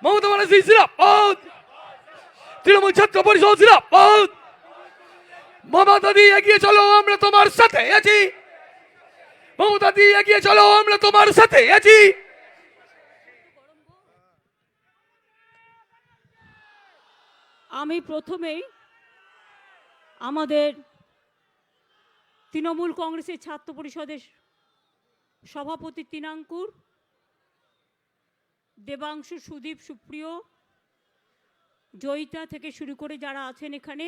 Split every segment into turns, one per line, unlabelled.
মমতা ব্যানার্জি জিন্দাবাদ, তৃণমূল ছাত্র পরিষদ জিন্দাবাদ। মমতা দি এগিয়ে চলো, আমরা তোমার সাথে আছি। মমতা দি এগিয়ে চলো, আমরা তোমার সাথে আছি।
আমি প্রথমেই আমাদের তৃণমূল কংগ্রেসের ছাত্র পরিষদের সভাপতি তৃণাঙ্কুর, দেবাংশু, সুদীপ, সুপ্রিয়, জয়িতা থেকে শুরু করে যারা আছেন এখানে,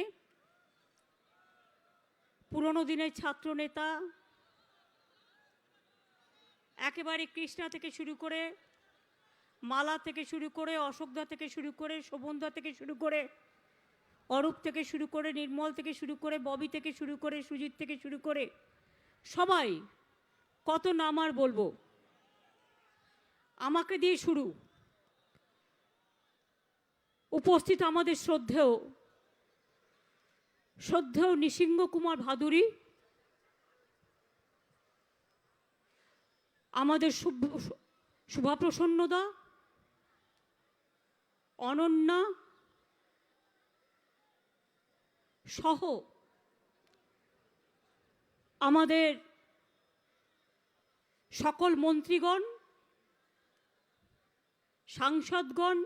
পুরনো দিনের ছাত্র নেতা, একেবারে কৃষ্ণা থেকে শুরু করে, মালা থেকে শুরু করে, অশোকদা থেকে শুরু করে, শোভনদা থেকে শুরু করে, অরূপ থেকে শুরু করে, নির্মল থেকে শুরু করে, ববি থেকে শুরু করে, সুজিত থেকে শুরু করে, সবাই, কত নাম আর বলবো। আমাকে দিয়ে শুরু। উপস্থিত আমাদের শ্রদ্ধেয় নৃসিংহ কুমার ভাদুরী, আমাদের শুভাপ্রসন্নদা, অনন্যা সহ আমাদের সকল মন্ত্রীগণ, সাংসদগণ,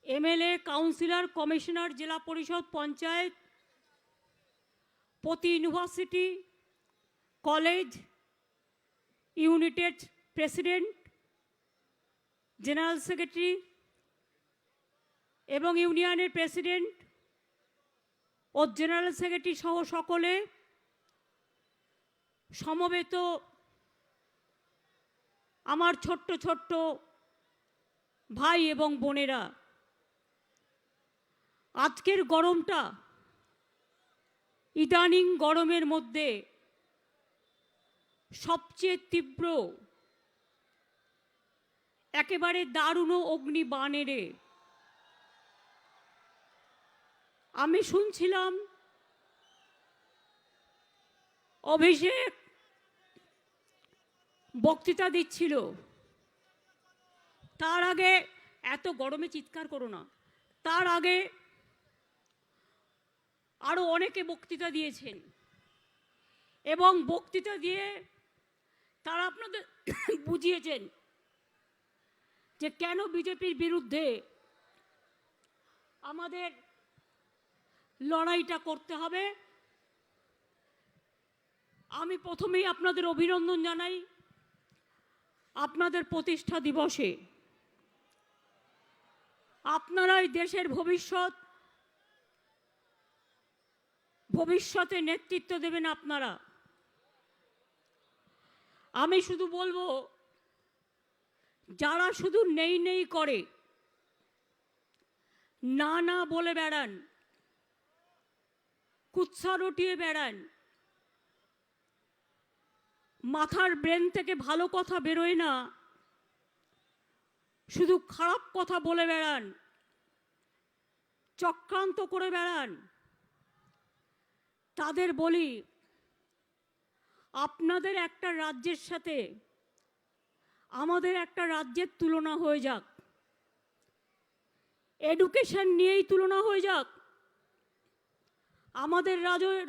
এমএলএ, কাউন্সিলর, কমিশনার, জেলা পরিষদ, পঞ্চায়েত, প্রতি ইউনিভার্সিটি, কলেজ, ইউনিটের প্রেসিডেন্ট, জেনারেল সেক্রেটারি এবং ইউনিয়নের প্রেসিডেন্ট ও জেনারেল সেক্রেটারি সহ সকলে, সমবেত আমার ছোট্ট ছোট্ট ভাই এবং বোনেরা, আজকের গরমটা ইদানিং গরমের মধ্যে সবচেয়ে তীব্র, একেবারে দারুণ অগ্নিবাণেরে। আমি শুনছিলাম অভিষেক বক্তৃতা দিচ্ছিল, তার আগে, এত গরমে চিৎকার করো না, তার আগে আরো অনেকে বক্তৃতা দিয়েছেন এবং বক্তৃতা দিয়ে তারা আপনাদের বুঝিয়েছেন যে কেন বিজেপির বিরুদ্ধে আমাদের লড়াইটা করতে হবে। আমি প্রথমেই আপনাদের অভিনন্দন জানাই আপনাদের প্রতিষ্ঠা দিবসে। আপনারাই দেশের ভবিষ্যতে নেতৃত্ব দেবেন আপনারা। আমি শুধু বলবো, যারা শুধু নেই নেই করে, না না বলে বেড়ান, কুৎসা রটিয়ে বেড়ান, মাথার ব্রেন থেকে ভালো কথা বেরোয় না, শুধু খারাপ কথা বলে বেড়ান, চক্রান্ত করে বেড়ান, তাদের বলি, আপনাদের একটা রাজ্যের সাথে আমাদের একটা রাজ্যের তুলনা হয়ে যাক, এডুকেশন নিয়েই তুলনা হয়ে যাক। আমাদের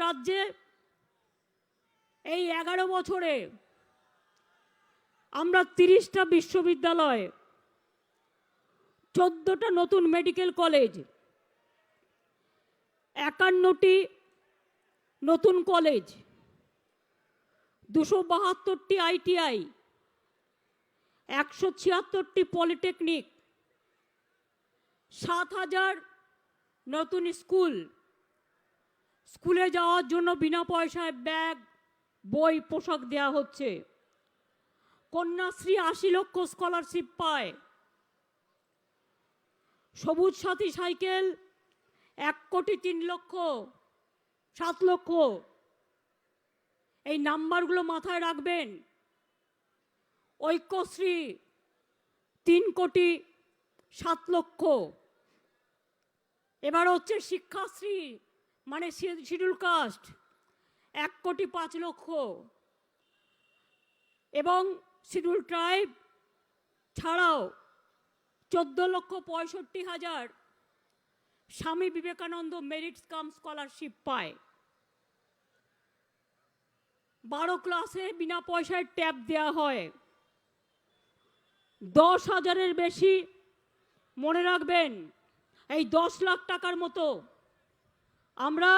রাজ্যে এই 11 বছরে আমরা 30টা বিশ্ববিদ্যালয়, 14টা নতুন মেডিকেল কলেজ, 51টি নতুন কলেজ, 272টি আইটিআই, 176টি পলিটেকনিক, 7,000 নতুন স্কুলে যাওয়ার জন্য বিনা পয়সায় ব্যাগ, বই, পোশাক দেওয়া হচ্ছে। কন্যাশ্রী 80 লক্ষ স্কলারশিপ পায়। সবুজ সাথী সাইকেল 1,03,07,00,000। এই নাম্বারগুলো মাথায় রাখবেন। ঐক্যশ্রী 3,07,00,000। এবার হচ্ছে শিক্ষাশ্রী, মানে শিডিউল কাস্ট, 1,05,00,000 এবং শিডিউল ট্রাইব ছাড়াও 14,65,000 স্বামী বিবেকানন্দ মেরিটস কাম স্কলারশিপ পায়। 12 ক্লাসে বিনা পয়সায় ট্যাব দেওয়া হয়। 10,000-এর বেশি, মনে রাখবেন, এই 10 লাখ টাকার মতো আমরা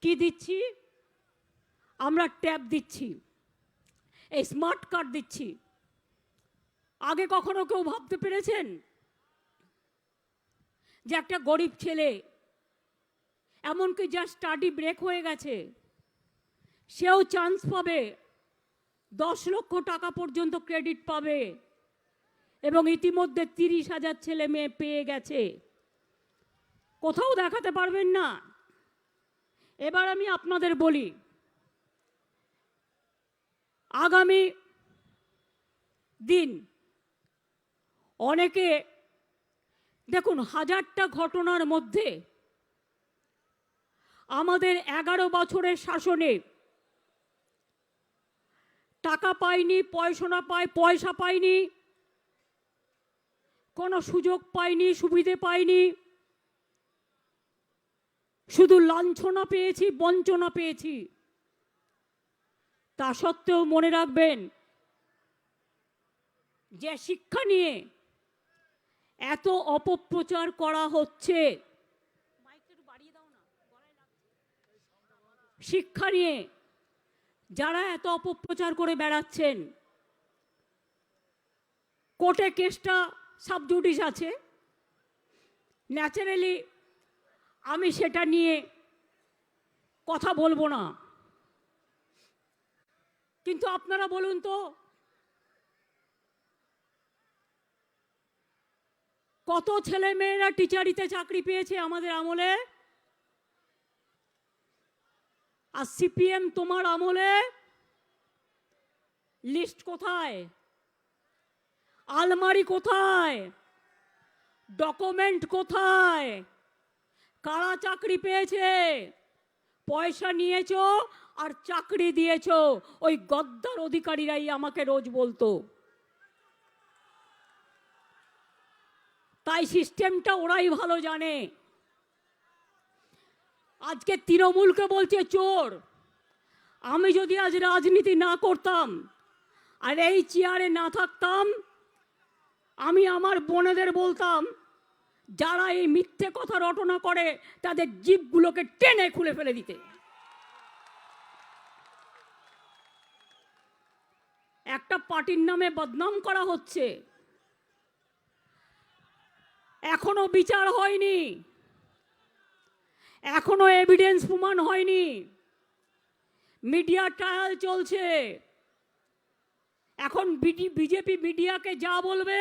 কি দিচ্ছি? আমরা ট্যাব দিচ্ছি, এই স্মার্ট কার্ড দিচ্ছি। আগে কখনো কেউ ভাবতে পেরেছেন যে একটা গরিব ছেলে, এমনকি যার স্টাডি ব্রেক হয়ে গেছে, সেও চান্স পাবে, 10 লক্ষ টাকা পর্যন্ত ক্রেডিট পাবে, এবং ইতিমধ্যে 30,000 ছেলে মেয়ে পেয়ে গেছে। কোথাও দেখাতে পারবেন না। এবার আমি আপনাদের বলি, আগামী দিন অনেকে দেখুন, 1000টা ঘটনার মধ্যে আমাদের 11 বছরের শাসনে টাকা পাইনি, পয়সা পাইনি, কোনো সুযোগ পাইনি, সুবিধে পাইনি, শুধু লাঞ্ছনা পেয়েছি, বঞ্চনা পেয়েছি। তা সত্ত্বেও মনে রাখবেন যে শিক্ষা নিয়ে এত অপপ্রচার করা হচ্ছে, শিক্ষা নিয়ে যারা এত অপপ্রচার করে বেড়াচ্ছেন, কোর্টে কেসটা সাবজুডিস আছে, ন্যাচারালি আমি সেটা নিয়ে কথা বলবো না। কিন্তু আপনারা বলুন তো, কত ছেলে মেয়েরা টিচারিতে চাকরি পেয়েছে আমাদের আমলে? আর সিপিএম তোমার আমলে লিস্ট কোথায়? আলমারি কোথায়? ডকুমেন্ট কোথায়? কারা চাকরি পেয়েছে? পয়সা নিয়েছো আর চাকরি দিয়েছো। ওই গদ্দার অধিকারীরাই আমাকে রোজ বলতো। তাই সিস্টেমটা ওরাই ভালো জানে। আজকে তৃণমূলকে বলছে চোর। আমি যদি আজ রাজনীতি না করতাম আর এই চেয়ারে না থাকতাম, আমি আমার বোনেদের বলতাম, যারা এই মিথ্যে কথা রটনা করে তাদের জিভগুলোকে টেনে খুলে ফেলে দিতে। একটা পার্টির নামে বদনাম করা হচ্ছে, এখনো বিচার হয়নি, এখনো এভিডেন্স প্রমাণ হয়নি, মিডিয়া ট্রায়াল চলছে। এখন বিজেপি মিডিয়াকে যা বলবে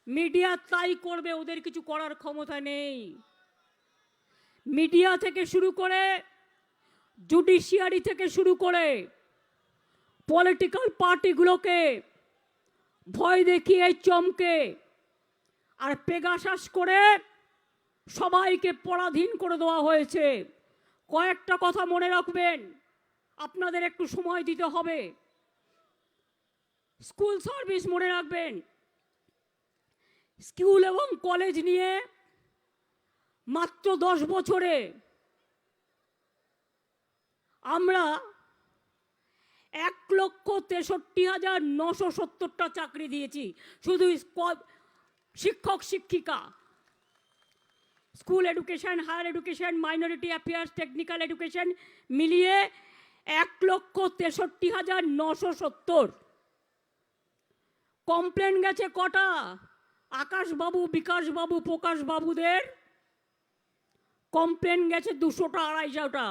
মিডিয়া তাই করবে, ওদের কিছু করার ক্ষমতা নেই। মিডিয়া থেকে শুরু করে, জুডিশিয়ারি থেকে শুরু করে, পলিটিক্যাল পার্টিগুলোকে ভয় দেখিয়ে, চমকে আর পেগাসাস করে সবাইকে পরাধীন করে দেওয়া হয়েছে। কয়েকটা কথা মনে রাখবেন, আপনাদের একটু সময় দিতে হবে। স্কুল সার্ভিস মনে রাখবেন, স্কুল এবং কলেজ নিয়ে মাত্র 10 বছরে আমরা 1,63,970টা চাকরি দিয়েছি, শুধু শিক্ষক শিক্ষিকা। School education, higher education, minority affairs, technical education মিলিয়ে 1,63,970। কমপ্লেন গেছে কটা? আকাশবাবু, বিকাশবাবু, প্রকাশবাবুদের কমপ্লেন গেছে 200টা 250টা।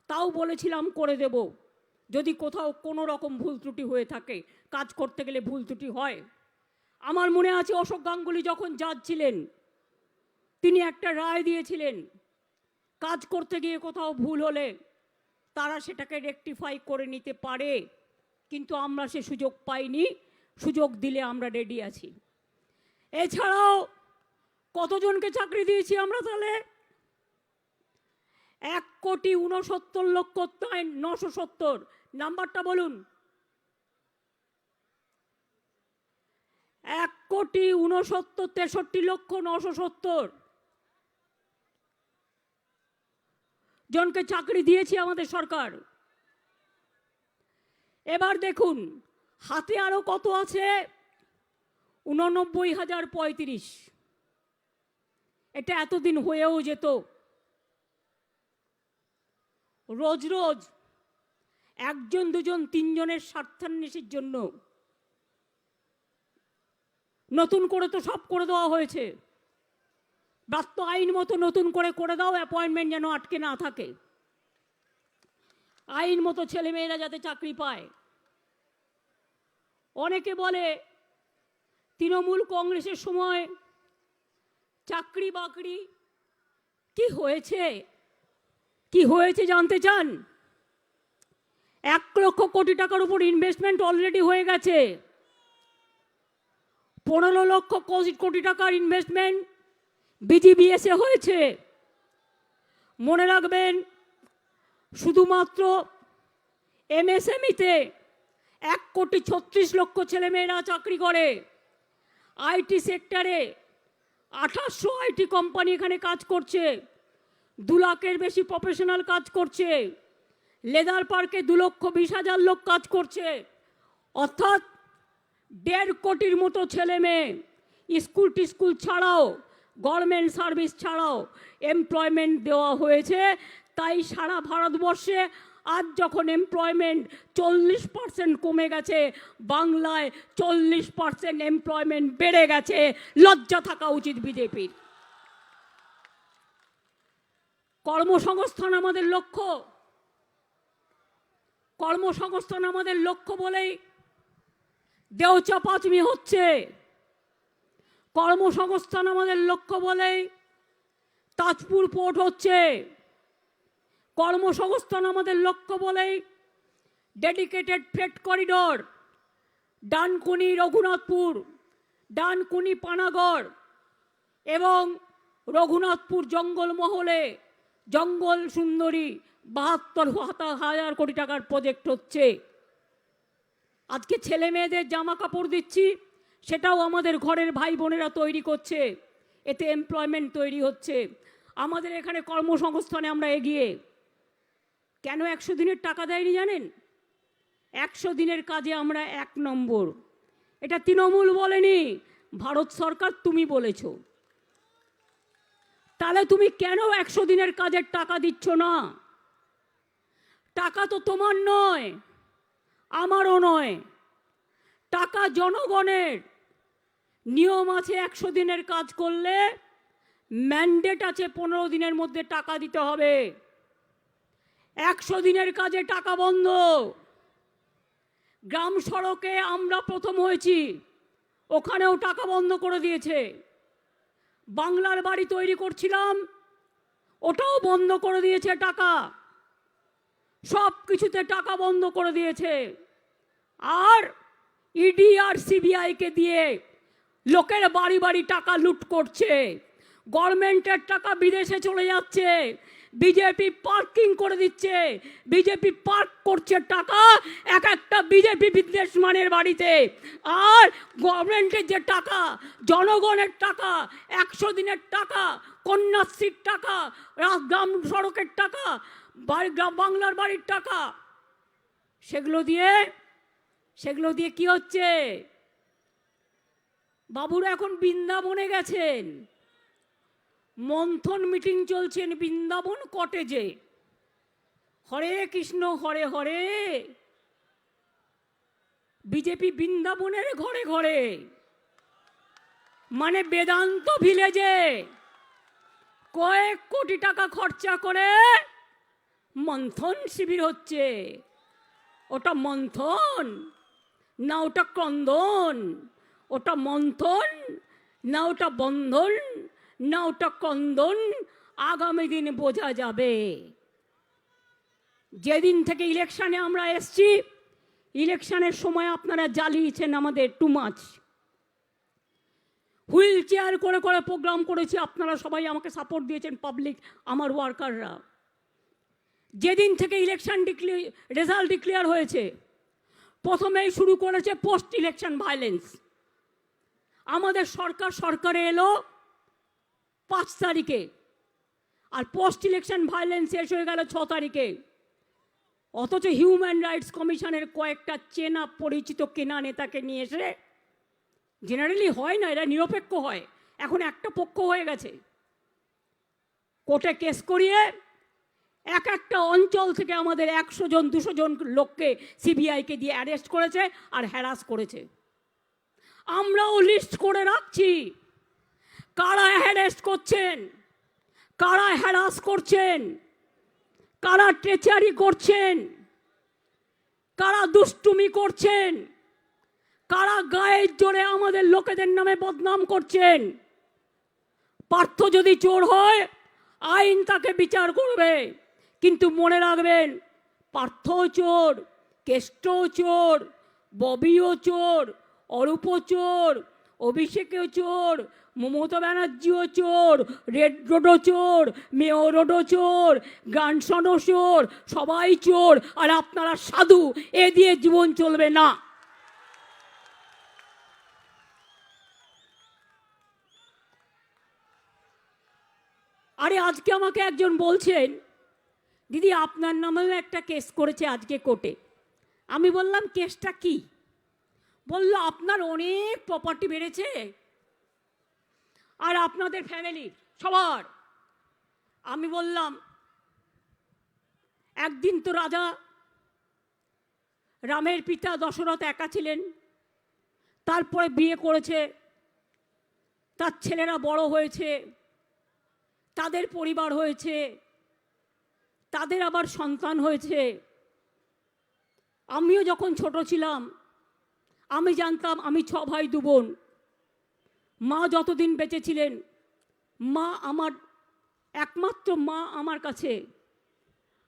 তাও বলেছিলাম করে দেব, যদি কোথাও কোনো রকম ভুল ত্রুটি হয়ে থাকে। কাজ করতে গেলে ভুল ত্রুটি হয়। আমার মনে আছে অশোক গাঙ্গুলি যখন জাজ ছিলেন, তিনি একটা রায় দিয়েছিলেন, কাজ করতে গিয়ে কোথাও ভুল হলে তারা সেটাকে রেকটিফাই করে নিতে পারে। কিন্তু আমরা সে সুযোগ পাইনি। সুযোগ দিলে আমরা রেডি আছি। এছাড়াও কতজনকে চাকরি দিয়েছি আমরা তাহলে? 1,69,970। নাম্বারটা বলুন। 1,69,63,970 জনকে চাকরি দিয়েছে আমাদের সরকার। এবার দেখুন হাতে আরো কত আছে, 89,035। এটা এতদিন হয়েও যেত। রোজ রোজ একজন দুজন তিনজনের স্বার্থান্বেষীর জন্য নতুন করে তো সব করে দেওয়া হয়েছে। ব্রাত্য আইন মতো নতুন করে দাও, অ্যাপয়েন্টমেন্ট যেন আটকে না থাকে, আইন মতো ছেলেমেয়েরা যাতে চাকরি পায়। অনেকে বলে তৃণমূল কংগ্রেসের সময় চাকরি বাকরি কি হয়েছে, কি হয়েছে জানতে চান? 1 লক্ষ কোটি টাকার উপর ইনভেস্টমেন্ট অলরেডি হয়ে গেছে। 15 লক্ষ কোটি টাকার ইনভেস্টমেন্ট বিজিবিএসে হয়েছে। মনে রাখবেন শুধুমাত্র এমএসএমইতে 1,36,00,000 ছেলেমেয়েরা চাকরি করে। আইটি সেক্টরে 2800 আইটি কোম্পানি এখানে কাজ করছে, 2 লাখের বেশি প্রফেশনাল কাজ করছে। লেদার পার্কে 2,20,000 লোক কাজ করছে। অর্থাৎ 1.5 কোটির মতো ছেলে মেয়ে স্কুল ছাড়াও, গভর্নমেন্ট সার্ভিস ছাড়াও এমপ্লয়মেন্ট দেওয়া হয়েছে। তাই সারা ভারতবর্ষে আজ যখন এমপ্লয়মেন্ট 40% কমে গেছে, বাংলায় 40% এমপ্লয়মেন্ট বেড়ে গেছে। লজ্জা থাকা উচিত বিজেপির। কর্মসংস্থান আমাদের লক্ষ্য, কর্মসংস্থান আমাদের লক্ষ্য বলেই দেওচাপাচমি হচ্ছে। কর্মসংস্থান আমাদের লক্ষ্য বলেই তাজপুর পোর্ট হচ্ছে। কর্মসংস্থান আমাদের লক্ষ্য বলেই dedicated freight corridor Dankuni Raghunathpur, Dankuni Panagarh এবং রঘুনাথপুর জঙ্গলমহলে জঙ্গল সুন্দরী 72,000 কোটি টাকার প্রজেক্ট হচ্ছে। আজকে ছেলে মেয়েদের জামা কাপড় দিচ্ছি, সেটাও আমাদের ঘরের ভাই বোনেরা তৈরি করছে, এতে এমপ্লয়মেন্ট তৈরি হচ্ছে। আমাদের এখানে কর্মসংস্থানে আমরা এগিয়ে। কেন 100 দিনের টাকা দেয়নি জানেন? 100 দিনের কাজে আমরা 1 নম্বর। এটা তৃণমূল বলেনি, ভারত সরকার তুমি বলেছ। তাহলে তুমি কেন 100 দিনের কাজের টাকা দিচ্ছ না? টাকা তো তোমার নয়, আমারও নয়, টাকা জনগণের। নিয়ম আছে 100 দিনের কাজ করলে ম্যান্ডেট আছে 15 দিনের মধ্যে টাকা দিতে হবে। 100 দিনের কাজে টাকা বন্ধ। গ্রাম সড়কে আমরা প্রথম হয়েছি, ওখানেও টাকা বন্ধ করে দিয়েছে। বাংলার বাড়ি তৈরি করছিলাম, ওটাও বন্ধ করে দিয়েছে টাকা। সব কিছুতে টাকা বন্ধ করে দিয়েছে। আর ইডি আর সিবিআইকে দিয়ে লোকের বাড়ি বাড়ি টাকা লুট করছে। গভর্নমেন্টের টাকা বিদেশে চলে যাচ্ছে, বিজেপি পার্কিং করে দিচ্ছে। বিজেপি পার্ক করছে টাকা এক একটা বিজেপি বিজনেসম্যানের বাড়িতে। আর গভর্নমেন্টের যে টাকা, জনগণের টাকা, 100 দিনের টাকা, কন্যাশ্রীর টাকা, গ্রাম সড়কের টাকা, বাংলার বাড়ির টাকা, সেগুলো দিয়ে কি হচ্ছে? বাবুরা এখন বৃন্দাবনে গেছেন, মন্থন মিটিং চলছেন বৃন্দাবন কটেজে। হরে কৃষ্ণ হরে হরে, বিজেপি বৃন্দাবনের ঘরে ঘরে, মানে বেদান্ত ভিলেজে কয়েক কোটি টাকা খরচা করে মন্থন শিবির হচ্ছে। ওটা মন্থন না ওটা ক্রন্দন? ওটা মন্থন না ওটা বন্ধন না ওটা ক্রন্দন? আগামী দিন বোঝা যাবে। যেদিন থেকে ইলেকশনে আমরা এসছি, ইলেকশনের সময় আপনারা জ্বালিয়েছেন আমাদের টু মাচ। হুইল চেয়ার করে করে প্রোগ্রাম করেছি, আপনারা সবাই আমাকে সাপোর্ট দিয়েছেন, পাবলিক, আমার ওয়ার্কাররা। যেদিন থেকে ইলেকশন রেজাল্ট ডিক্লেয়ার হয়েছে, প্রথমেই শুরু করেছে পোস্ট ইলেকশন ভায়োলেন্স। আমাদের সরকারে এলো 5 তারিখে, আর পোস্ট ইলেকশন ভায়োলেন্স শেষ হয়ে গেল 6 তারিখে। অথচ হিউম্যান রাইটস কমিশনের কয়েকটা চেনা পরিচিত কেনা নেতাকে নিয়ে এসে, জেনারেলি হয় না, এরা নিরপেক্ষ হয়, এখন একটা পক্ষ হয়ে গেছে, কোর্টে কেস করিয়ে এক একটা অঞ্চল থেকে আমাদের 100 জন 200 জন লোককে সিবিআইকে দিয়ে অ্যারেস্ট করেছে আর হ্যারাস করেছে। আমরাও লিস্ট করে রাখছি কারা হ্যারেস্ট করছেন, কারা হ্যারাস করছেন, কারা ট্রেচারি করছেন, কারা দুষ্টুমি করছেন, কারা গায়ের জোরে আমাদের লোকেদের নামে বদনাম করছেন। পার্থ যদি চোর হয় আইন তাকে বিচার করবে, কিন্তু মনে রাখবেন পার্থও চোর, কেষ্টও চোর, ববিও চোর, অরূপও চোর, অভিষেকও চোর, মমতা ব্যানার্জিও চোর, রেড রোডও চোর, মেয়র রোডও চোর, গ্রান্ডসনও চোর, সবাই চোর, আর আপনারা সাধু। এ দিয়ে জীবন চলবে না। আরে আজকে আমাকে একজন বলছেন, দিদি আপনার নামেও একটা কেস করেছে আজকে কোর্টে। আমি বললাম কেসটা কি? বলল আপনার অনেক প্রপার্টি বেড়েছে আর আপনাদের ফ্যামিলি সবার। আমি বললাম একদিন তো রাজা রামের পিতা দশরথ একা ছিলেন, তারপরে বিয়ে করেছে, তার ছেলেরা বড় হয়েছে, তাদের পরিবার হয়েছে, তাদের আবার সন্তান হয়েছে। আমিও যখন ছোট ছিলাম আমি জানতাম আমি 6 ভাই 2 বোন। মা যতদিন বেঁচে ছিলেন, মা আমার একমাত্র মা আমার কাছে,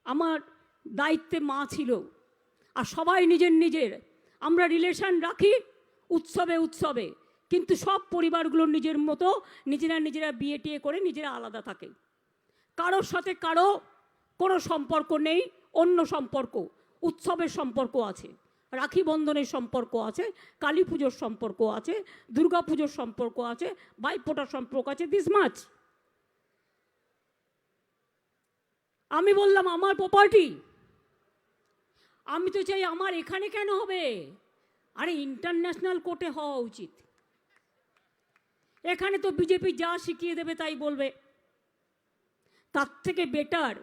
আমার দায়িত্বে মা ছিল। আর সবাই নিজের আমরা রিলেশন রাখি উৎসবে উৎসবে, কিন্তু সব পরিবারগুলোর নিজের মতো নিজেরা বিয়ে টিয়ে করে নিজেরা আলাদা থাকে। কারোর সাথে কারো কোনো সম্পর্ক নেই, অন্য সম্পর্ক, উৎসবের সম্পর্ক আছে, রাখি বন্ধনের সম্পর্ক আছে, কালী পুজোর সম্পর্ক আছে, দুর্গা পুজোর সম্পর্ক আছে, ভাইফোঁটার সম্পর্ক আছে, দিস মাছ। আমি বললাম আমার প্রপার্টি, আমি তো চাই আমার এখানে কেন হবে? আরে ইন্টারন্যাশনাল কোর্টে হওয়া উচিত। এখানে তো বিজেপি যা শিখিয়ে দেবে তাই বলবে। তার থেকে বেটার,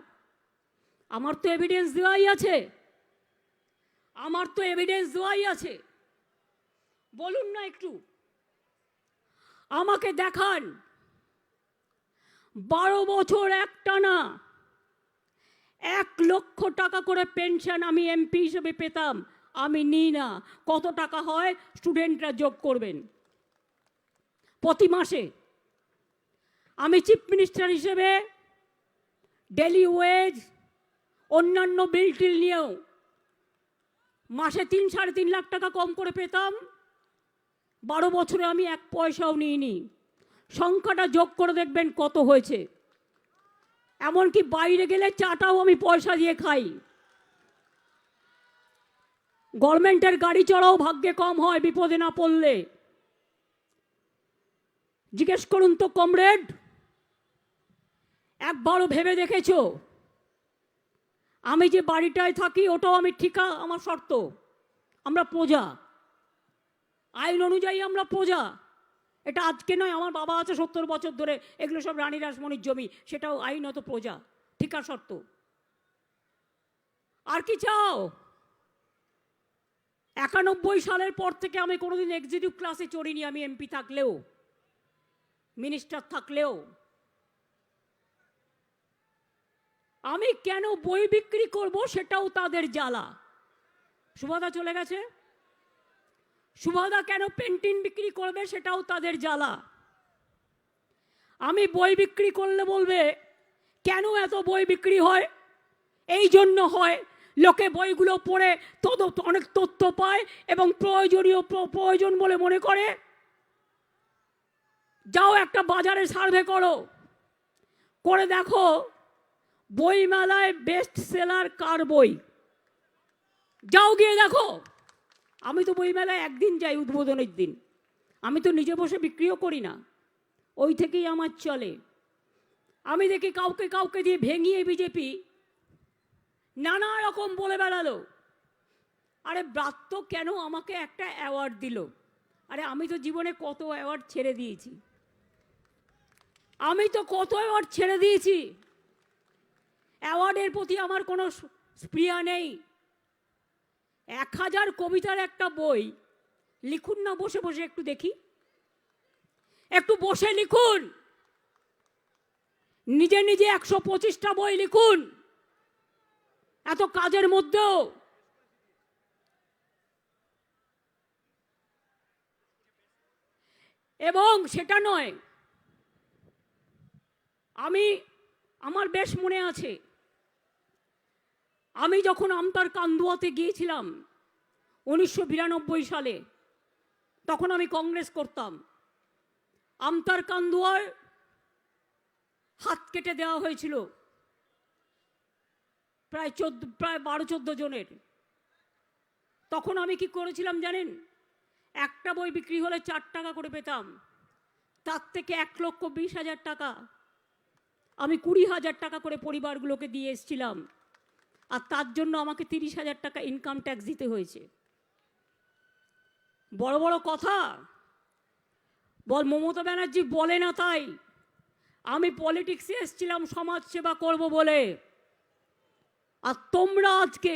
আমার তো এভিডেন্স দেওয়াই আছে, আমার তো এভিডেন্স দেওয়াই আছে। বলুন না একটু, আমাকে দেখান 12 বছর একটানা 1 লক্ষ টাকা করে পেনশন আমি এমপি হিসেবে পেতাম, আমি নিই না। কত টাকা হয় স্টুডেন্টরা যোগ করবেন প্রতি মাসে। আমি চিফ মিনিস্টার হিসেবে ডেলি ওয়েজ অন্যান্য বিল টিল নিয়েও মাসে 3-3.5 লাখ টাকা কম করে পেতাম। 12 বছরে আমি 1 পয়সাও নিইনি। সংখ্যাটা যোগ করে দেখবেন কত হয়েছে। এমনকি বাইরে গেলে চাটাও আমি পয়সা দিয়ে খাই। গভর্নমেন্টের গাড়ি চড়াও ভাগ্যে কম হয় বিপদে না পড়লে। জিজ্ঞেস করুন তো কমরেড, একবারও ভেবে দেখেছো আমি যে বাড়িটায় থাকি ওটাও আমি ঠিকা, আমার শর্ত, আমরা প্রজা, আইন অনুযায়ী আমরা প্রজা। এটা আজকে নয়, আমার বাবা আছে 70 বছর ধরে, এগুলো সব রানী রাসমণির জমি, সেটাও আইনত প্রজা, ঠিকা শর্ত। আর কি চাও? 91 সালের পর থেকে আমি কোনোদিন এক্সিকিউটিভ ক্লাসে চড়িনি, আমি এমপি থাকলেও মিনিস্টার থাকলেও। আমি কেন বই বিক্রি করব সেটাও তাদের জ্বালা। সুভাদা চলে গেছে, সুভাদা কেন পেন্টিং বিক্রি করবে সেটাও তাদের জ্বালা। আমি বই বিক্রি করলে বলবে কেন এত বই বিক্রি হয়? এই জন্য হয় লোকে বইগুলো পড়ে অনেক তথ্য পায় এবং প্রয়োজন বলে মনে করে। যাও একটা বাজারে সার্ভে করো, করে দেখো বইমেলায় বেস্ট সেলার কার বই, যাও গিয়ে দেখো। আমি তো বইমেলায় একদিন যাই, উদ্বোধনের দিন। আমি তো নিজে বসে বিক্রিও করি না, ওই থেকেই আমার চলে। আমি দেখি কাউকে কাউকে দিয়ে ভেঙিয়ে বিজেপি নানা রকম বলে বেড়ালো। আরে ব্রাত্য কেন আমাকে একটা অ্যাওয়ার্ড দিল? আরে আমি তো জীবনে কত অ্যাওয়ার্ড ছেড়ে দিয়েছি, আমি তো কত অ্যাওয়ার্ড ছেড়ে দিয়েছি। অ্যাওয়ার্ডের প্রতি আমার কোনো স্পৃহা নেই। 1000 কবিতার একটা বই লিখুন না বসে বসে, একটু দেখি, একটু বসে লিখুন। নিজে নিজে 125টা বই লিখুন এত কাজের মধ্যেও। এবং সেটা নয়, আমার বেশ মনে আছে, আমি যখন আমতার কান্দুয়াতে গিয়েছিলাম 1992 সালে, তখন আমি কংগ্রেস করতাম। আমতার কান্দুয়ার হাত কেটে দেওয়া হয়েছিল প্রায় 12-14 জনের। তখন আমি কি করেছিলাম জানেন? একটা বই বিক্রি হলে 4 টাকা করে পেতাম, তার থেকে 1,20,000 টাকা আমি 20,000 টাকা করে পরিবারগুলোকে দিয়ে এসেছিলাম। আর তার জন্য আমাকে 30,000 টাকা ইনকাম ট্যাক্স দিতে হয়েছে। বড় বড় কথা বল, মমতা ব্যানার্জি বলে না তাই। আমি পলিটিক্সে এসেছিলাম সমাজ সেবা করব বলে। আর তোমরা আজকে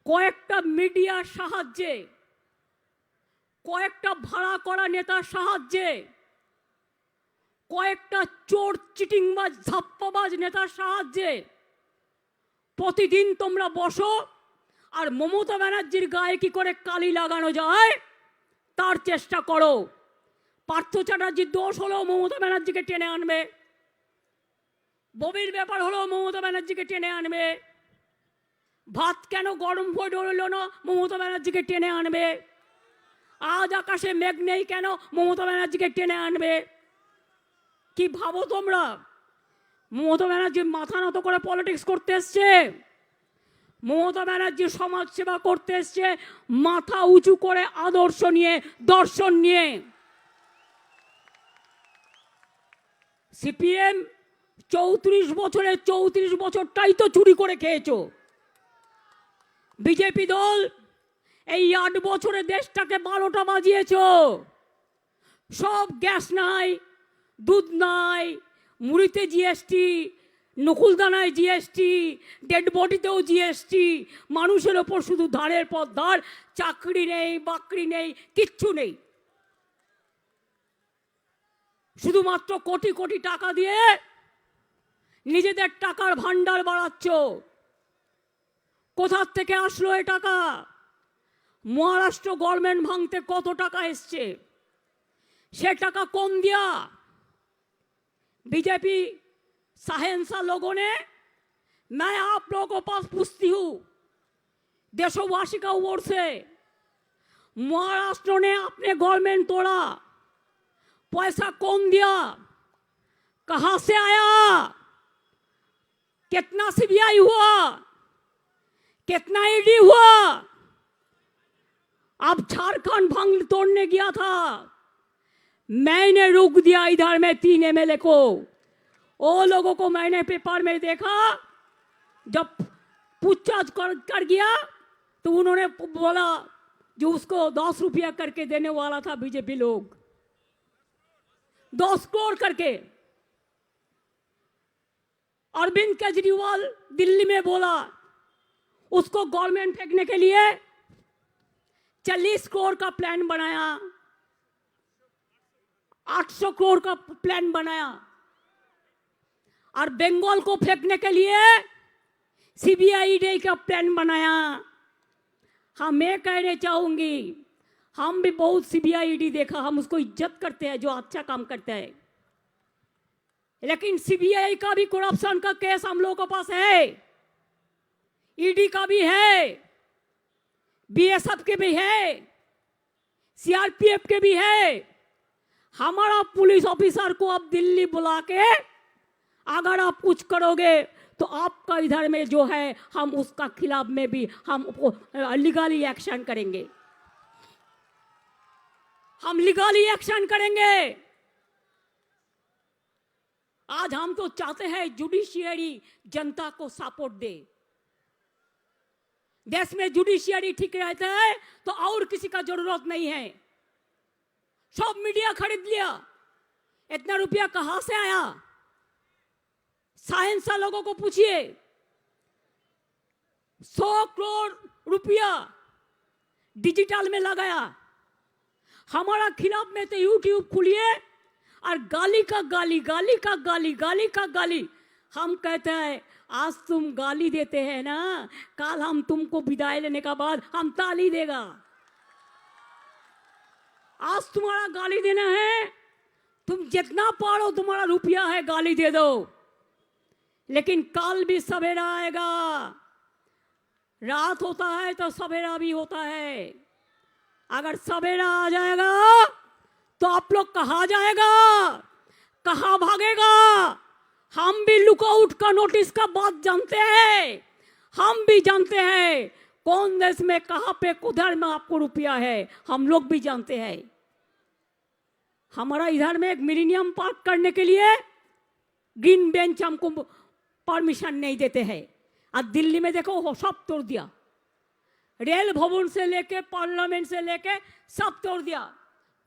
কয়েকটা মিডিয়ার সাহায্যে, কয়েকটা ভাড়া করা নেতার সাহায্যে, কয়েকটা চোর চিটিংবাজ ধাপ্পাবাজ নেতার সাহায্যে প্রতিদিন তোমরা বসো আর মমতা ব্যানার্জির গায়ে কি করে কালি লাগানো যায় তার চেষ্টা করো। পার্থ চ্যাটার্জির দোষ হলেও মমতা ব্যানার্জিকে টেনে আনবে, ববির ব্যাপার হলেও মমতা ব্যানার্জিকে টেনে আনবে, ভাত কেন গরম হয়ে রইল না মমতা ব্যানার্জিকে টেনে আনবে, আজ আকাশে মেঘ নেই কেন মমতা ব্যানার্জিকে টেনে আনবে। কি ভাবো তোমরা? মমতা ব্যানার্জি মাথা নত করে পলিটিক্স করতে এসছে? মমতা ব্যানার্জি সমাজ সেবা করতে এসছে মাথা উঁচু করে, আদর্শ নিয়ে, দর্শন নিয়ে। সিপিএম 34 বছরে 34 বছরটাই তো চুরি করে খেয়েছো। বিজেপি দল এই 8 বছরে দেশটাকে 12টা বাজিয়েছো। সব গ্যাস নাই, দুধ নাই, মুড়িতে জিএসটি, নকুলদানায় জিএসটি, ডেড বডিতেও জিএসটি, মানুষের ওপর শুধু ধারের পর ধার, চাকরি নেই, বাকরি নেই, কিচ্ছু নেই। শুধুমাত্র কোটি কোটি টাকা দিয়ে নিজেদের টাকার ভান্ডার বাড়াচ্ছ। কোথার থেকে আসলো এ টাকা? মহারাষ্ট্র গভর্নমেন্ট ভাঙতে কত টাকা এসছে, সে টাকা কম দিয়া? बीजेपी साहनसा लोगों ने, मैं आप लोगों को पास पूछती हूँ देशवासी का ओर से, महाराष्ट्र ने अपने गवर्नमेंट तोड़ा, पैसा कौन दिया, कहां से आया, कितना सीबीआई हुआ, कितना ईडी हुआ? अब झारखंड भंग तोड़ने गया था, मैंने रोक दिया इधर में 3 एमएलए को। वो लोगों को मैंने पेपर में देखा, जब पूछताछ कर गया तो उन्होंने बोला जो उसको 10 रुपया करके देने वाला था बीजेपी लोग, 10 करोड़ करके। अरविंद केजरीवाल दिल्ली में बोला उसको गवर्नमेंट फेंकने के लिए 40 करोड़ का प्लान बनाया, 800 करोड़ का प्लान बनाया। और बंगाल को फेंकने के लिए सीबीआई डे का प्लान बनाया। हाँ, मैं कहने चाहूंगी हम भी बहुत सीबीआई डी देखा, हम उसको इज्जत करते हैं जो अच्छा काम करता है, लेकिन सीबीआई का भी करप्शन का केस हम लोगों के पास है, ईडी का भी है, बीएसएफ के भी है, सीआरपीएफ के भी है। हमारा पुलिस ऑफिसर को अब दिल्ली बुला के अगर आप कुछ करोगे तो आपका इधर में जो है हम उसका खिलाफ में भी हम लीगली एक्शन करेंगे। हम लीगली एक्शन करेंगे। आज हम तो चाहते हैं जुडिशियरी जनता को सपोर्ट दे। देश में जुडिशियरी ठीक रहता है तो और किसी का जरूरत नहीं है। सब मीडिया खरीद लिया, इतना रुपया कहां से आया? साइंस लोगों को पूछिए। 100 करोड़ रुपया डिजिटल में लगाया। हमारा खिलाफ में तो यूट्यूब खुलिए और गाली का गाली, गाली का गाली, गाली का गाली। हम कहते हैं आज तुम गाली देते हैं ना, कल हम तुमको विदाई लेने का बाद हम ताली देगा। आज तुम्हारा गाली देना है, तुम जितना पारो तुम्हारा रुपया है गाली दे दो, लेकिन कल भी सवेरा आएगा। रात होता है तो सवेरा भी होता है। अगर सवेरा आ जाएगा तो आप लोग कहाँ जाएगा, कहाँ भागेगा? हम भी लुकआउट का नोटिस का बात जानते हैं। हम भी जानते हैं कौन देश में कहाँ पे कुधर में आपको रुपया है, हम लोग भी जानते हैं। हमारा इधर में एक मिलेनियम पार्क करने के लिए ग्रीन बेंच हमको परमिशन नहीं देते हैं। आज दिल्ली में देखो वो सब तोड़ दिया। रेल भवन से लेके पार्लियामेंट से लेके सब तोड़ दिया।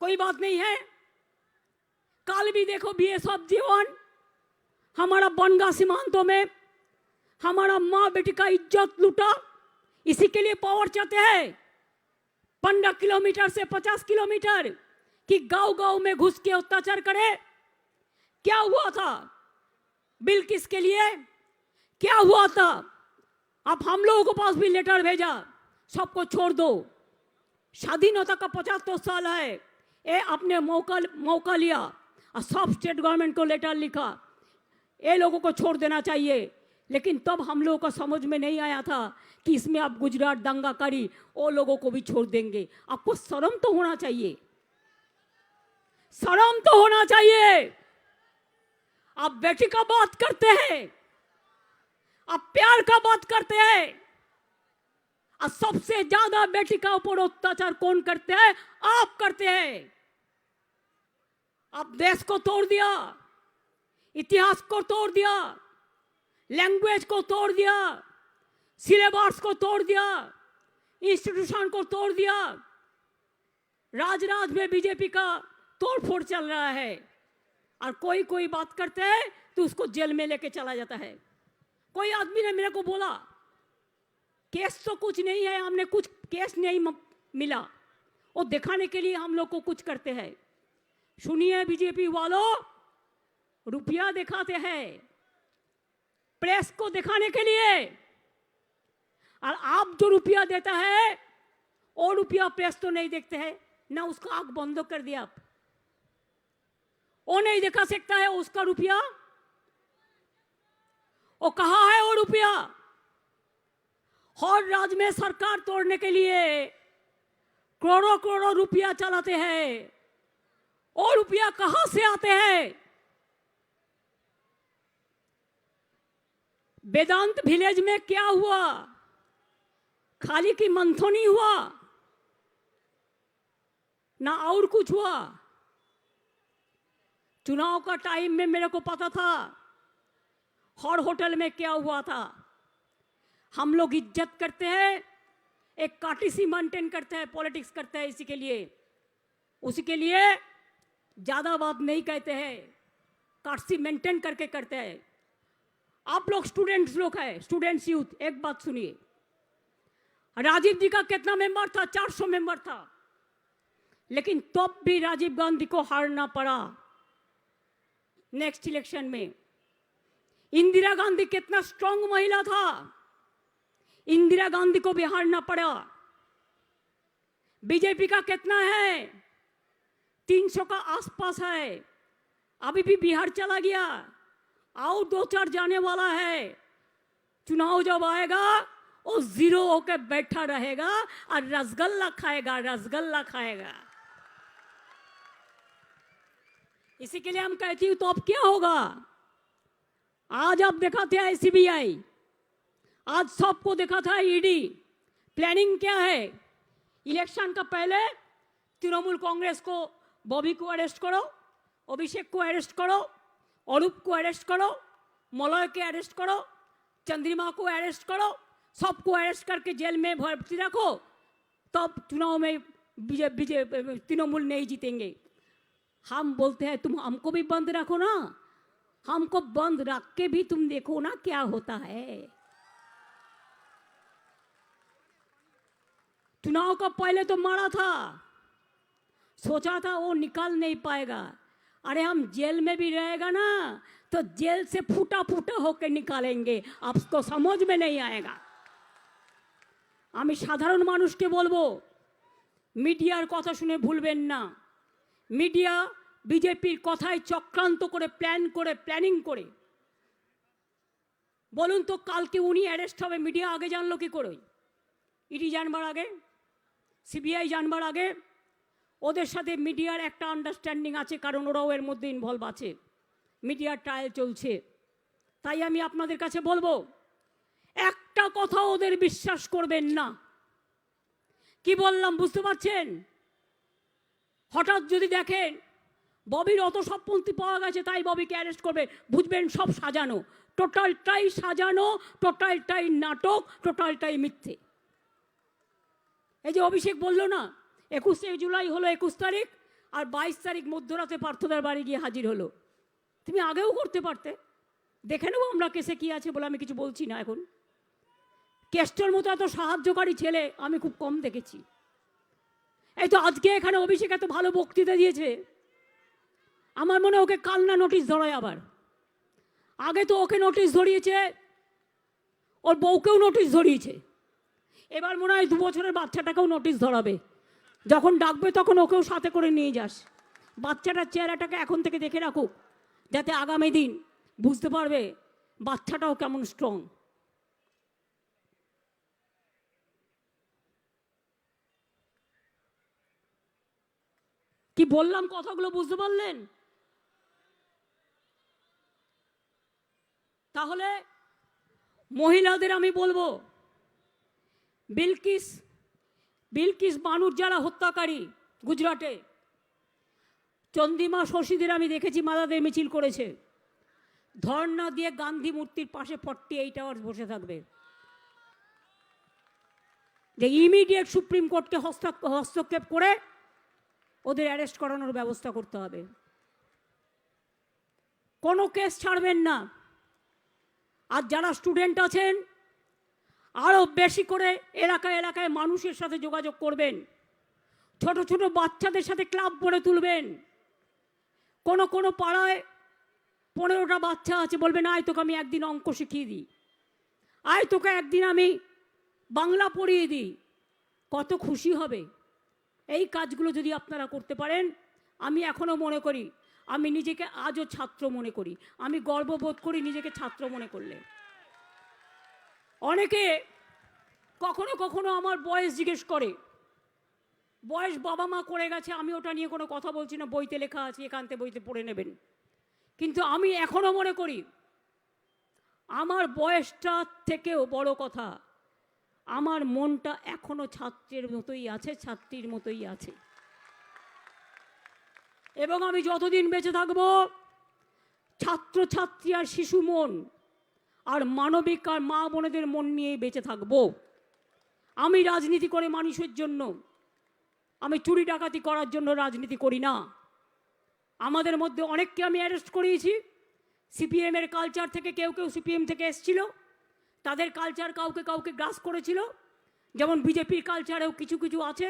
कोई बात नहीं है। कल भी देखो बीएसएफ जवान हमारा बनगा सीमांतों में हमारा माँ बेटी का इज्जत लूटा। इसी के लिए पावर चाहते हैं 15 किलोमीटर से 50 किलोमीटर कि गांव गांव में घुस के अत्याचार करे। क्या हुआ था बिल किसके लिए, क्या हुआ था? अब हम लोगों के पास भी लेटर भेजा, सबको छोड़ दो। स्वाधीनता का 75 साल है, ये आपने मौका लिया और सब स्टेट गवर्नमेंट को लेटर लिखा, ये लोगों को छोड़ देना चाहिए। लेकिन तब हम लोगों को समझ में नहीं आया था कि इसमें आप गुजरात दंगाकारी वो लोगों को भी छोड़ देंगे। आपको शर्म तो होना चाहिए, शर्म तो होना चाहिए। आप बेटी का बात करते हैं, आप प्यार का बात करते हैं, और सबसे ज्यादा बेटी का ऊपर अत्याचार कौन करते हैं? आप करते हैं। आप देश को तोड़ दिया, इतिहास को तोड़ दिया, लैंग्वेज को तोड़ दिया, सिलेबस को तोड़ दिया, इंस्टीट्यूशन को तोड़ दिया। राज में बीजेपी का तोड़फोड़ चल रहा है और कोई कोई बात करते हैं तो उसको जेल में लेके चला जाता है। कोई आदमी ने मेरे को बोला केस तो कुछ नहीं है, हमने कुछ केस नहीं मिला, वो दिखाने के लिए हम लोग को कुछ करते हैं। सुनिए बीजेपी वालों, रुपया दिखाते हैं प्रेस को दिखाने के लिए, और आप जो रुपया देता है वो रुपया प्रेस तो नहीं देखते हैं ना, उसका आंख बंद कर दिया आप। वो नहीं दिखा सकता है उसका रुपया, वो कहाँ है वो रुपया? हर राज्य में सरकार तोड़ने के लिए करोड़ों करोड़ों रुपया चलाते हैं। वो रुपया कहां से आते हैं? वेदांत विलेज में क्या हुआ? खाली की मंथनी हुआ ना और कुछ हुआ। चुनाव का टाइम में मेरे को पता था हर होटल में क्या हुआ था। हम लोग इज्जत करते हैं, एक कार्टेसी मेंटेन करते हैं, पॉलिटिक्स करते हैं, इसी के लिए उसी के लिए ज्यादा बात नहीं कहते हैं, कार्टेसी मेंटेन करके करते हैं। आप लोग स्टूडेंट्स लोग हैं, स्टूडेंट्स यूथ, एक बात सुनिए। राजीव जी का कितना मेंबर था? 400 मेंबर था, लेकिन तब भी राजीव गांधी को हारना पड़ा नेक्स्ट इलेक्शन में। इंदिरा गांधी कितना स्ट्रांग महिला था, इंदिरा गांधी को भी हारना पड़ा। बीजेपी का कितना है? 300 का आसपास है, अभी भी बिहार चला गया, और 2-4 जाने वाला है। चुनाव जब आएगा वो जीरो होकर बैठा रहेगा और रसगुल्ला खाएगा, रसगुल्ला खाएगा। इसी के लिए हम कहती हूं, तो अब क्या होगा? आज आप दिखाते हैं सीबीआई, आज सबको दिखा था ईडी। प्लानिंग क्या है? इलेक्शन का पहले तृणमूल कांग्रेस को, बॉबी को अरेस्ट करो, अभिषेक को अरेस्ट करो, अरूप को अरेस्ट करो, मलय के अरेस्ट करो, चंद्रिमा को अरेस्ट करो, सबको अरेस्ट करके जेल में भर्ती रखो, तब चुनाव में तृणमूल नहीं जीतेंगे। हम बोलते हैं तुम हमको भी बंद रखो ना, हमको बंद रख के भी तुम देखो ना क्या होता है। चुनाव का पहले तो मारा था, सोचा था वो निकाल नहीं पाएगा। अरे हम जेल में भी रहेगा ना तो जेल से फूटा फूटा होकर निकालेंगे, आपको समझ में नहीं आएगा। আমি সাধারণ মানুষকে বলবো, মিডিয়ার কথা শুনে ভুলবেন না। মিডিয়া বিজেপির কথায় চক্রান্ত করে প্ল্যানিং করে। বলুন তো কালকে উনি অ্যারেস্ট হবে, মিডিয়া আগে জানলো কি করে? ইডি জানবার আগে, সিবিআই জানবার আগে ওদের সাথে মিডিয়ার একটা আন্ডারস্ট্যান্ডিং আছে, কারণ ওরাও এর মধ্যে ইনভলভ আছে, মিডিয়ার ট্রায়াল চলছে। তাই আমি আপনাদের কাছে বলবো, একটা কথা ওদের বিশ্বাস করবেন না। কি বললাম বুঝতে পারছেন? হঠাৎ যদি দেখেন ববির অত সবপন্থী পাওয়া গেছে তাই ববিকে অ্যারেস্ট করবে, বুঝবেন সব সাজানো, টোটালটাই সাজানো, টোটালটাই নাটক, টোটালটাই মিথ্যে। এই যে অভিষেক বললো না 21শে জুলাই হলো 21 তারিখ, আর 22 তারিখ মধ্যরাতে পার্থদার বাড়ি গিয়ে হাজির হলো। তুমি আগেও করতে পারতে, দেখে নেবো আমরা কেসে কি আছে বলে আমি কিছু বলছি না। এখন কেস্টের মতো এত সাহায্যকারী ছেলে আমি খুব কম দেখেছি। এই তো আজকে এখানে অভিষেক এত ভালো বক্তৃতা দিয়েছে, আমার মনে ওকে কাল না নোটিশ ধরায় আবার। আগে তো ওকে নোটিশ ধরিয়েছে, ওর বউকেও নোটিশ ধরিয়েছে, এবার মনে হয় 2 বছরের বাচ্চাটাকেও নোটিশ ধরাবে। যখন ডাকবে তখন ওকেও সাথে করে নিয়ে যাস। বাচ্চাটার চেহারাটাকে এখন থেকে দেখে রাখুক, যাতে আগামী দিন বুঝতে পারবে বাচ্চাটাও কেমন স্ট্রং। কি বললাম কথাগুলো বুঝতে পারলেন? তাহলে মহিলাদের আমি বলবো, বিলকিস বানুর যারা হত্যাকারী গুজরাটে, চন্দ্রিমা শশীদের আমি দেখেছি মাদাদের মিছিল করেছে, ধর্ণা দিয়ে গান্ধী মূর্তির পাশে 48 আওয়ার্স বসে থাকবে, যে ইমিডিয়েট সুপ্রিম কোর্টকে হস্তক্ষেপ করে ওদের অ্যারেস্ট করানোর ব্যবস্থা করতে হবে। কোনো কেস ছাড়বেন না। আর যারা স্টুডেন্ট আছেন আরও বেশি করে এলাকায় মানুষের সাথে যোগাযোগ করবেন, ছোট ছোট বাচ্চাদের সাথে ক্লাব গড়ে তুলবেন। কোনো পাড়ায় 15টা বাচ্চা আছে, বলবেন আয় তোকে আমি একদিন অঙ্ক শিখিয়ে দিই, আয় তোকে একদিন আমি বাংলা পড়িয়ে দিই, কত খুশি হবে। এই কাজগুলো যদি আপনারা করতে পারেন, আমি এখনও মনে করি, আমি নিজেকে আজও ছাত্র মনে করি, আমি গর্ববোধ করি নিজেকে ছাত্র মনে করলে। অনেকে কখনো আমার বয়স জিজ্ঞেস করে, বয়স বাবা মা করে গেছে, আমি ওটা নিয়ে কোনো কথা বলছি না, বইতে লেখা আছে, একান্তে বইতে পড়ে নেবেন। কিন্তু আমি এখনও মনে করি আমার বয়সটা থেকেও বড় কথা, আমার মনটা এখনো ছাত্রের মতোই আছে, ছাত্রীর মতোই আছে। এবং আমি যতদিন বেঁচে থাকবো ছাত্র ছাত্রী আর শিশু মন আর মানবিক আর মা বোনেদের মন নিয়েই বেঁচে থাকবো। আমি রাজনীতি করে মানুষের জন্য, আমি চুরি ডাকাতি করার জন্য রাজনীতি করি না। আমাদের মধ্যে অনেককে আমি অ্যারেস্ট করিয়েছি, সিপিএমের কালচার থেকে কেউ সিপিএম থেকে এসেছিল, তাদের কালচার কাউকে গ্রাস করেছিল। যেমন বিজেপির কালচারেও কিছু আছে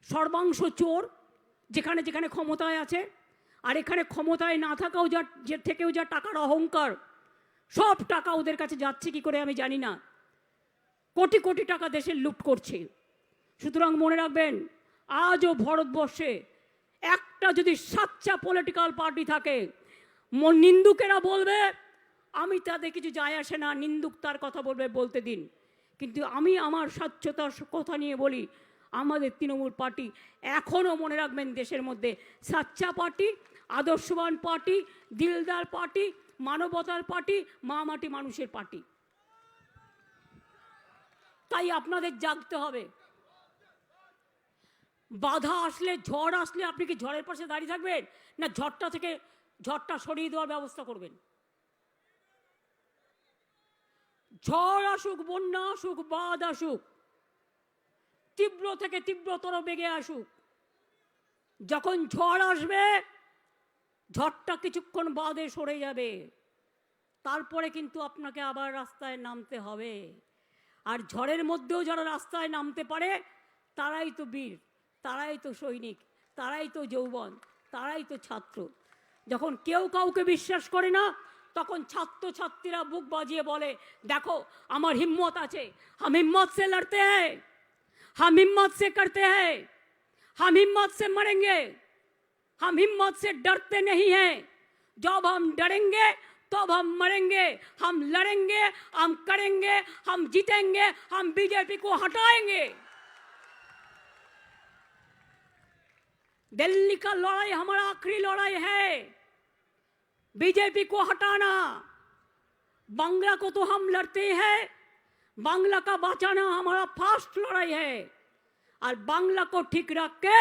সর্বাংশ চোর, যেখানে ক্ষমতায় আছে, আর এখানে ক্ষমতায় না থাকাও থেকেও যা টাকার অহংকার, সব টাকা ওদের কাছে যাচ্ছে কি করে আমি জানি না, কোটি কোটি টাকা দেশের লুট করছে। সুতরাং মনে রাখবেন, আজও ভারতবর্ষে একটা যদি সাচ্চা পলিটিক্যাল পার্টি থাকে, নিন্দুকেরা বলবে আমি তাদের কিছু যায় আসে না, নিন্দুক তার কথা বলবে, বলতে দিন। কিন্তু আমি আমার স্বচ্ছতার কথা নিয়ে বলি, আমাদের তৃণমূল পার্টি এখনও মনে রাখবেন দেশের মধ্যে সাচ্চা পার্টি, আদর্শবান পার্টি, দিলদার পার্টি, মানবতার পার্টি, মা মাটি মানুষের পার্টি। তাই আপনাদের জাগতে হবে। বাধা আসলে, ঝড় আসলে আপনি কি ঝড়ের পাশে দাঁড়িয়ে থাকবেন, না ঝড়টা সরিয়ে দেওয়ার ব্যবস্থা করবেন? ঝড় আসুক, বন্যা আসুক, বাদ আসুক, তীব্র থেকে তীব্রতর বেগে আসুক, যখন ঝড় আসবে ঝড়টা কিছুক্ষণ বাদে সরে যাবে, তারপরে কিন্তু আপনাকে আবার রাস্তায় নামতে হবে। আর ঝড়ের মধ্যেও যারা রাস্তায় নামতে পারে তারাই তো বীর, তারাই তো সৈনিক, তারাই তো যৌবন, তারাই তো ছাত্র। যখন কেউ কাউকে বিশ্বাস করে না তখন ছাত্রছাত্রীরা বুক বাজিয়ে বলে, দেখো আমার হিম্মত আছে, হাম হিম্মত সে লড়তে হ্যায়, হাম হিম্মত সে করতে হ্যায়, হাম হিম্মত সে মরেंगे, हम हिम्मत से डरते नहीं हैं, जब हम डरेंगे तब हम मरेंगे, हम लड़ेंगे, हम करेंगे, हम जीतेंगे, हम बीजेपी को हटाएंगे। दिल्ली का लड़ाई हमारा आखिरी लड़ाई है, बीजेपी को हटाना। बांग्ला को तो हम लड़ते हैं, बांग्ला का बचाना हमारा फर्स्ट लड़ाई है। और बांग्ला को ठीक रख के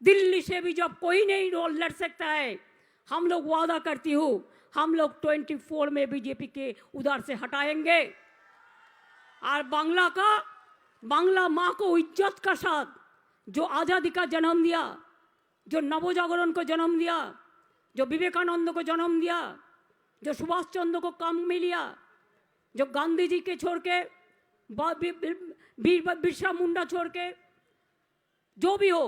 दिल्ली से भी जब कोई नहीं रोल लड़ सकता है, हम लोग वादा करती हूँ, हम लोग 24 में बीजेपी के उधर से हटाएंगे। और बांग्ला माँ को इज्जत का साथ जो आज़ादी का जन्म दिया, जो नवजागरण को जन्म दिया, जो विवेकानंद को जन्म दिया, जो सुभाष चंद्र को काम में लिया, जो गांधी जी के छोड़ के, बिरसा मुंडा छोड़ के, जो भी हो,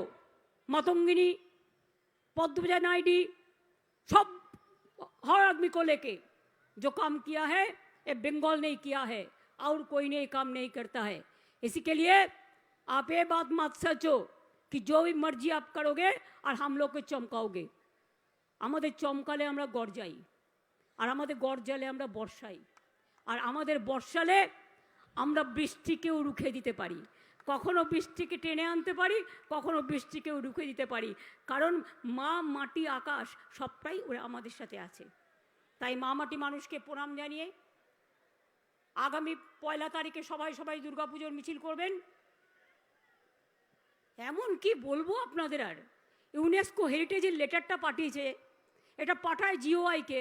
मातंगिनी, पद्मजा नायडू, सब हर आदमी को लेके जो काम किया है ये बंगाल ने किया है, और कोई नहीं काम नहीं करता है। इसी के लिए आप ये बात मत सोचो कि जो भी मर्जी आप करोगे और हम लोग को चमकाओगे। আমাদের চমকালে আমরা গর্জাই, আর আমাদের গর্জালে আমরা বর্ষাই, আর আমাদের বর্ষালে আমরা বৃষ্টিকেও রুখে দিতে পারি। কখনো বৃষ্টিকে টেনে আনতে পারি, কখনো বৃষ্টিকেও রুখে দিতে পারি, কারণ মা, মাটি, আকাশ সবটাই ওরা আমাদের সাথে আছে। তাই মা মাটি মানুষকে প্রণাম জানিয়ে আগামী 1 তারিখে সবাই দুর্গাপুজোর মিছিল করবেন। এমন কি বলবো আপনাদের, আর ইউনেস্কো হেরিটেজের লেটারটা পাঠিয়েছে, এটা পাঠায় জিওআইকে,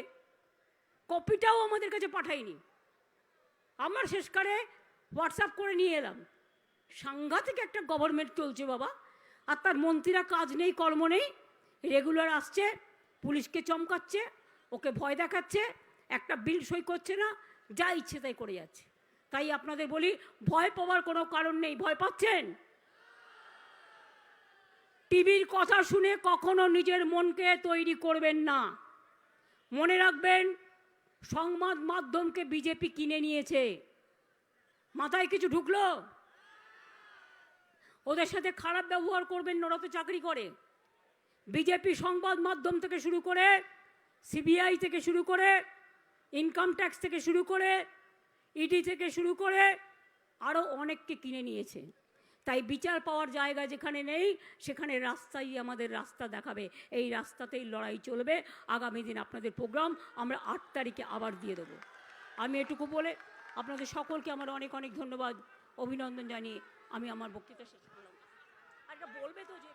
কপিটাও আমাদের কাছে পাঠায়নি। আমরা শেষকালে হোয়াটসঅ্যাপ করে নিয়ে এলাম। সাংঘাতিক একটা গভর্নমেন্ট চলছে বাবা, আর তার মন্ত্রীরা কাজ নেই, কর্ম নেই, রেগুলার আসছে, পুলিশকে চমকাচ্ছে, ওকে ভয় দেখাচ্ছে, একটা বিল সই করছে না, যা ইচ্ছে তাই করে যাচ্ছে। তাই আপনাদের বলি, ভয় পাওয়ার কোনো কারণ নেই। ভয় পাচ্ছেন? টিভির কথা শুনে কখনো নিজের মনকে তৈরি করবেন না। মনে রাখবেন, সংবাদ মাধ্যমকে বিজেপি কিনে নিয়েছে। মাথায় কিছু ঢুকলো? ওদের সাথে খারাপ ব্যবহার করবেন না, ওরা তো চাকরি করে। বিজেপি সংবাদ মাধ্যম থেকে শুরু করে, সিবিআই থেকে শুরু করে, ইনকাম ট্যাক্স থেকে শুরু করে, ইডি থেকে শুরু করে আরও অনেককে কিনে নিয়েছে। তাই বিচার পাওয়ার জায়গা যেখানে নেই সেখানে রাস্তাই আমাদের রাস্তা দেখাবে, এই রাস্তাতেই লড়াই চলবে। আগামী দিন আপনাদের প্রোগ্রাম আমরা 8 তারিখে আবার দিয়ে দেবো। আমি এটুকু বলে আপনাদের সকলকে আমার অনেক অনেক ধন্যবাদ, অভিনন্দন জানিয়ে আমি আমার বক্তৃতা শেষ করলাম। আর এটা বলবে তো যে